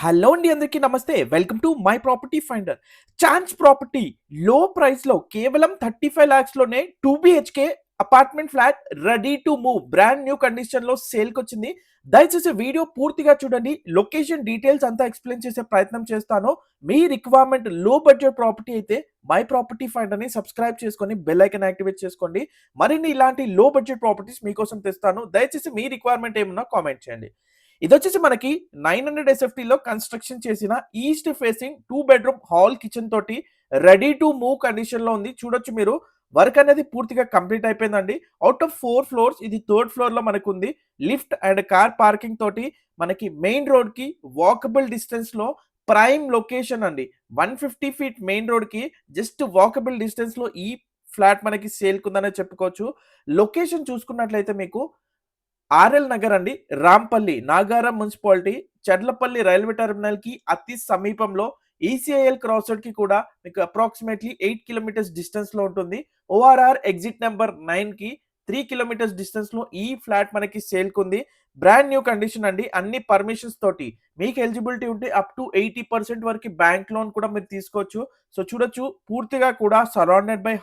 Hello అండి, అందరికీ నమస్తే. Welcome to my property finder. Chance property లో ప్రైస్‌లో కేవలం 35 లాక్స్‌లోనే 2 BHK apartment flat ready to move brand new కండిషన్‌లో సేల్‌కొచ్చింది. దయచేసి వీడియో పూర్తిగా చూడండి. లొకేషన్ డీటెయిల్స్ అంతా ఎక్స్‌ప్లెయిన్ చేసే ప్రయత్నం చేస్తాను. మీ రిక్వైర్మెంట్ లో బడ్జెట్ ప్రాపర్టీ అయితే మై ప్రాపర్టీ ఫైండర్‌ని సబ్స్క్రైబ్ చేసుకొని బెల్ ఐకాన్ యాక్టివేట్ చేసుకోండి. మరిన్ని ఇలాంటి లో బడ్జెట్ ప్రాపర్టీస్ మీకోసం తెస్తాను. దయచేసి మీ రిక్వైర్మెంట్ ఏమున్నా కామెంట్ చేయండి. ఇదొచ్చేసి మనకి 900 ఎస్ఎఫ్టీలో కన్స్ట్రక్షన్ చేసిన east facing 2 bedroom hall kitchen తోటి రెడీ టు మూవ్ కండిషన్‌లో ఉంది. చూడొచ్చు మీరు. వర్క్ అనేది పూర్తిగా కంప్లీట్ అయిపోయిందండి. ఔట్ ఆఫ్ 4 ఫ్లోర్స్ ఇది థర్డ్ ఫ్లోర్‌లో మనకుంది. లిఫ్ట్ అండ్ కార్ పార్కింగ్ తోటి మనకి మెయిన్ రోడ్‌కి వాకబుల్ డిస్టెన్స్‌లో ప్రైమ్ లొకేషన్ అండి. 150 ఫీట్ మెయిన్ రోడ్‌కి జస్ట్ వాకబుల్ డిస్టెన్స్‌లో ఈ ఫ్లాట్ మనకి సేల్‌కుందనే చెప్పుకోవచ్చు. లొకేషన్ చూసుకున్నట్లయితే మీకు ఆర్ఎల్ నగర్ అండి, రాంపల్లి, నాగారం మున్సిపాలిటీ, చర్లపల్లి రైల్వే టెర్మినల్‌కి అతి సమీపంలో, ఈసీఐఎల్ క్రాస్ రోడ్‌కి కూడా మీకు అప్రాక్సిమేట్‌లీ 8 కిలోమీటర్స్ డిస్టెన్స్‌లో ఉంటుంది. ఓఆర్ఆర్ ఎగ్జిట్ నంబర్ 9కి 3 కిలోమీటర్స్ డిస్టెన్స్‌లో ఈ ఫ్లాట్ మనకి సేల్‌కుంది. బ్రాండ్ న్యూ కండిషన్ అండి. అన్ని పర్మిషన్స్ తోటి. మీకు ఎలిజిబిలిటీ ఉంటే అప్ టు 80% వరకు బ్యాంక్ లోన్ కూడా మీరు తీసుకోవచ్చు. సో చూడొచ్చు పూర్తిగా కూడా సరౌండెడ్ బై